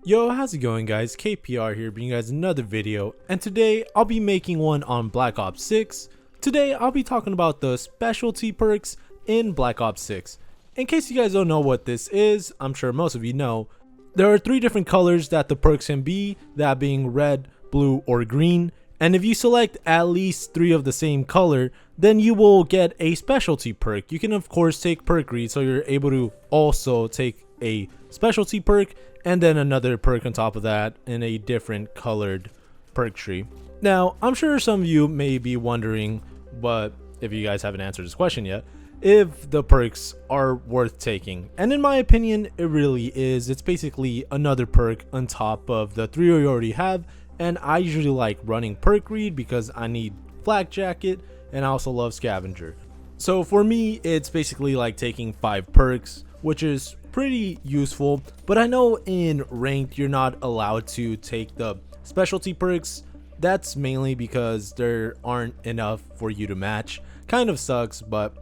Yo, how's it going guys? KPR here bringing you guys another video, and today I'll be making one on Black Ops 6. Today I'll be talking about the specialty perks in Black Ops 6. In case you guys don't know what this is, I'm sure most of you know, there are 3 different colors that the perks can be, that being red, blue, or green. And if you select at least 3 of the same color, then you will get a specialty perk. You can of course take perk read, so you're able to also take a specialty perk and then another perk on top of that in a different colored perk tree. Now, I'm sure some of you may be wondering, but if you guys haven't answered this question yet, if the perks are worth taking. And in my opinion, it really is. It's basically another perk on top of the 3 you already have. And I usually like running perk read because I need flak jacket and I also love scavenger. So for me, it's basically like taking 5 perks, which is pretty useful. But I know in ranked you're not allowed to take the specialty perks. That's mainly because there aren't enough for you to match. Kind of sucks, but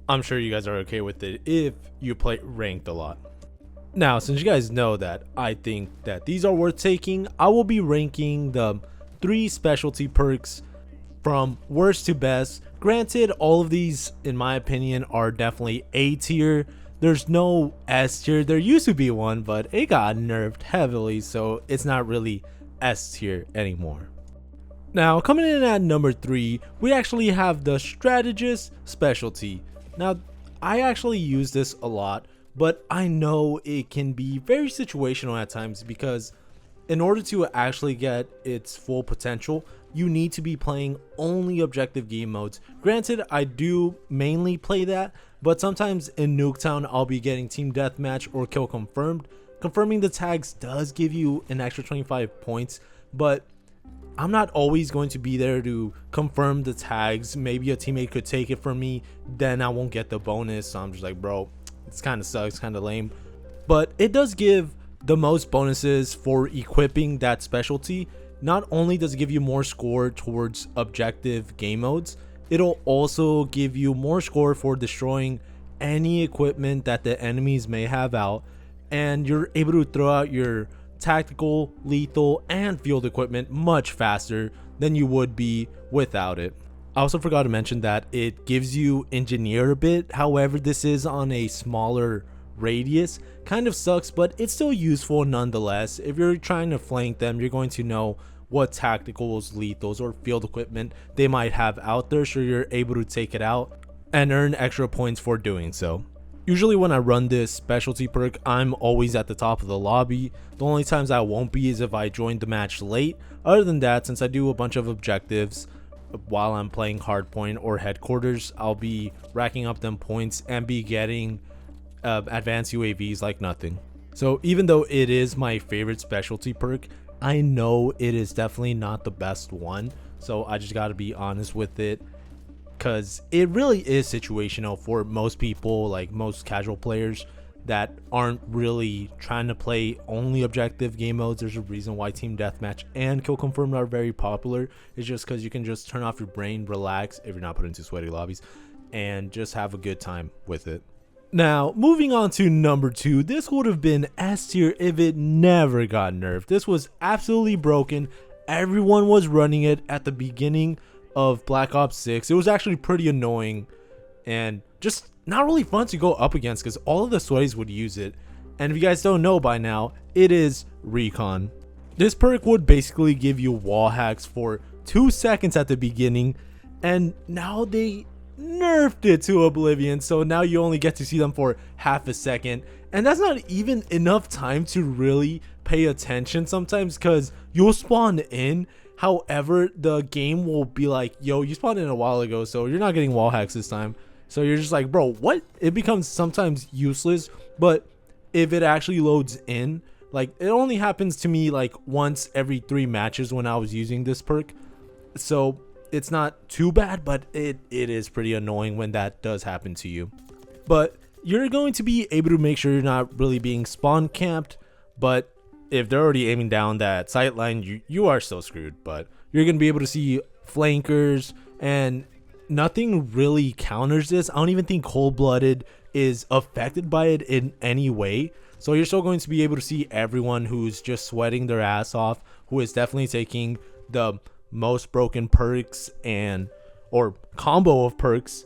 I'm sure you guys are okay with it if you play ranked a lot. Now, since you guys know that I think that these are worth taking, I will be ranking the 3 specialty perks from worst to best. Granted, all of these, in my opinion, are definitely A tier. There's no S tier. There used to be one, but it got nerfed heavily, so it's not really S tier anymore. Now, coming in at number 3, we actually have the Strategist Specialty. Now, I actually use this a lot, but I know it can be very situational at times because in order to actually get its full potential, you need to be playing only objective game modes. Granted, I do mainly play that, but sometimes in Nuketown, I'll be getting team deathmatch or kill confirmed. Confirming the tags does give you an extra 25 points, but I'm not always going to be there to confirm the tags. Maybe a teammate could take it from me, then I won't get the bonus. So I'm just like, bro, it's kind of sucks, kind of lame. But it does give the most bonuses for equipping that specialty. Not only does it give you more score towards objective game modes, it'll also give you more score for destroying any equipment that the enemies may have out, and you're able to throw out your tactical, lethal, and field equipment much faster than you would be without it. I also forgot to mention that it gives you engineer a bit. However, this is on a smaller radius. Kind of sucks, but it's still useful nonetheless. If you're trying to flank them, you're going to know what tacticals, lethals, or field equipment they might have out there, so you're able to take it out and earn extra points for doing so. Usually when I run this specialty perk, I'm always at the top of the lobby. The only times I won't be is if I join the match late. Other than that, since I do a bunch of objectives while I'm playing hardpoint or headquarters, I'll be racking up them points and be getting advanced UAVs like nothing. So even though it is my favorite specialty perk, I know it is definitely not the best one. So I just gotta be honest with it, because it really is situational for most people, like most casual players that aren't really trying to play only objective game modes. There's a reason why team deathmatch and kill confirm are very popular. It's just because you can just turn off your brain, relax if you're not put into sweaty lobbies, and just have a good time with it. Now, moving on to number 2, this would have been S tier if it never got nerfed. This was absolutely broken. Everyone was running it at the beginning of Black Ops 6. It was actually pretty annoying and just not really fun to go up against because all of the sweaties would use it. And if you guys don't know by now, it is Recon. This perk would basically give you wall hacks for 2 seconds at the beginning, and now they nerfed it to oblivion, so now you only get to see them for half a second, and that's not even enough time to really pay attention sometimes, because you'll spawn in. However, the game will be like, yo, you spawned in a while ago, so you're not getting wall hacks this time. So you're just like, bro, what? It becomes sometimes useless. But if it actually loads in, like, it only happens to me like once every 3 matches when I was using this perk, so it's not too bad, but it is pretty annoying when that does happen to you. But you're going to be able to make sure you're not really being spawn camped, but if they're already aiming down that sight line, you are still screwed. But you're going to be able to see flankers, and nothing really counters this. I don't even think cold-blooded is affected by it in any way. So you're still going to be able to see everyone who's just sweating their ass off, who is definitely taking the most broken perks and or combo of perks.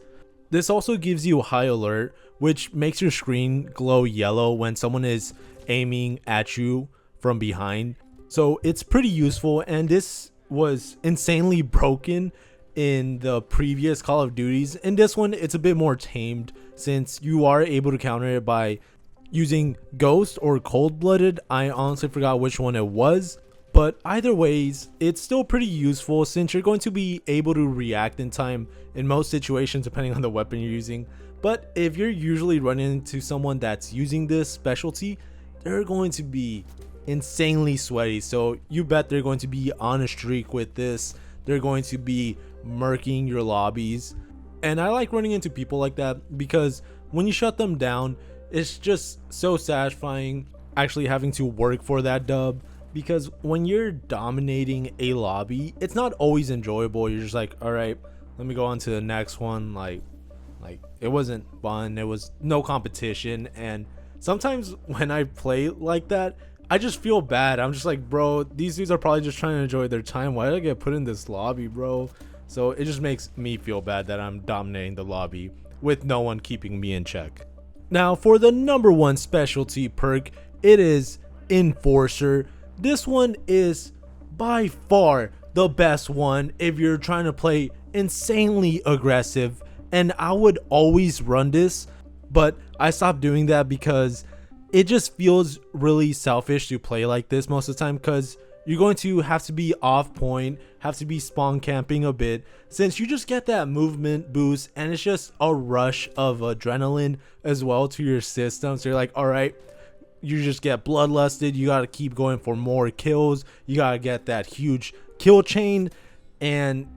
This also gives you a high alert, which makes your screen glow yellow when someone is aiming at you from behind. So it's pretty useful, and this was insanely broken in the previous Call of Duties. In this one, it's a bit more tamed since you are able to counter it by using Ghost or Cold-Blooded. I honestly forgot which one it was, but either ways, it's still pretty useful since you're going to be able to react in time in most situations depending on the weapon you're using. But if you're usually running into someone that's using this specialty, they're going to be insanely sweaty, so you bet they're going to be on a streak with this. They're going to be murking your lobbies, and I like running into people like that because when you shut them down, it's just so satisfying actually having to work for that dub. Because when you're dominating a lobby, it's not always enjoyable. You're just like, all right, let me go on to the next one. Like it wasn't fun. It was no competition. And sometimes when I play like that, I just feel bad. I'm just like, bro, these dudes are probably just trying to enjoy their time. Why did I get put in this lobby, bro? So it just makes me feel bad that I'm dominating the lobby with no one keeping me in check. Now for the number one specialty perk, it is Enforcer. This one is by far the best one if you're trying to play insanely aggressive, and I would always run this, but I stopped doing that because it just feels really selfish to play like this most of the time, because you're going to have to be off point, have to be spawn camping a bit, since you just get that movement boost and it's just a rush of adrenaline as well to your system. So you're like, all right, you just get bloodlusted, you got to keep going for more kills, you got to get that huge kill chain, and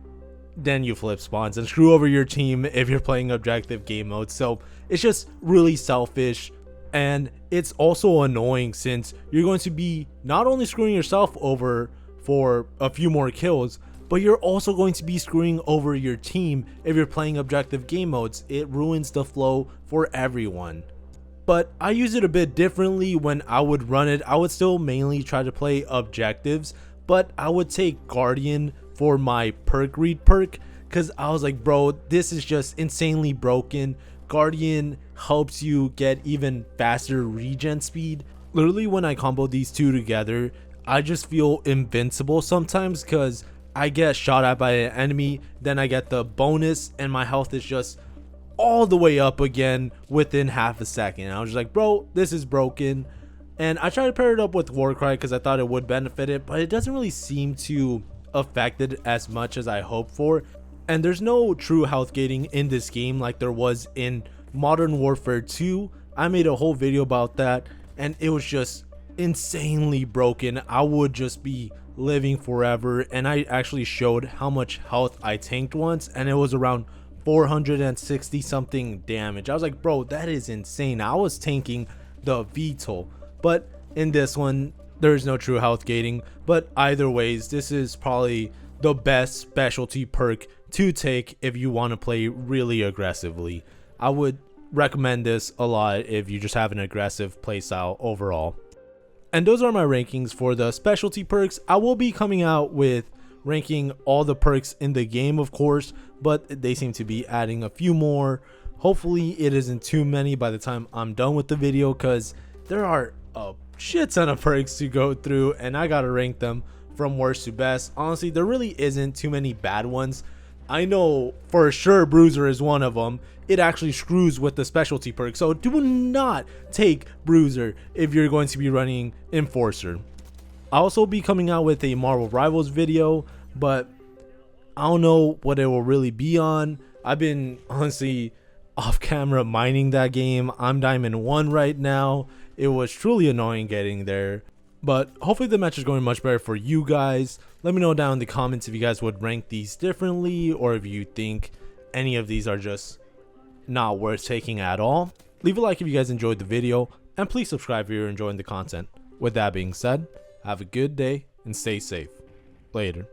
then you flip spawns and screw over your team if you're playing objective game mode. So it's just really selfish, and it's also annoying since you're going to be not only screwing yourself over for a few more kills, but you're also going to be screwing over your team if you're playing objective game modes. It ruins the flow for everyone. But I use it a bit differently when I would run it. I would still mainly try to play objectives, but I would take Guardian for my perk read perk because I was like, bro, this is just insanely broken. Guardian helps you get even faster regen speed. Literally when I combo these two together, I just feel invincible sometimes because I get shot at by an enemy, then I get the bonus and my health is just all the way up again within half a second. I was just like, bro, this is broken. And I tried to pair it up with Warcry because I thought it would benefit it, but it doesn't really seem to affect it as much as I hoped for. And there's no true health gating in this game like there was in Modern Warfare 2. I made a whole video about that, and it was just insanely broken. I would just be living forever, and I actually showed how much health I tanked once, and it was around 460 something damage. I was like, bro, that is insane. I was tanking the VTOL. But in this one, there's no true health gating. But either ways, this is probably the best specialty perk to take if you want to play really aggressively. I would recommend this a lot if you just have an aggressive playstyle overall. And those are my rankings for the specialty perks. I will be coming out with ranking all the perks in the game, of course, but they seem to be adding a few more. Hopefully it isn't too many by the time I'm done with the video, because there are a shit ton of perks to go through and I gotta rank them from worst to best. Honestly, there really isn't too many bad ones. I know for sure Bruiser is one of them. It actually screws with the specialty perk, so do not take Bruiser if you're going to be running Enforcer. I'll also be coming out with a Marvel Rivals video, but I don't know what it will really be on. I've been honestly off camera mining that game. I'm Diamond 1 right now. It was truly annoying getting there, but hopefully the match is going much better for you guys. Let me know down in the comments if you guys would rank these differently, or if you think any of these are just not worth taking at all. Leave a like if you guys enjoyed the video, and please subscribe if you're enjoying the content. With that being said, have a good day and stay safe. Later.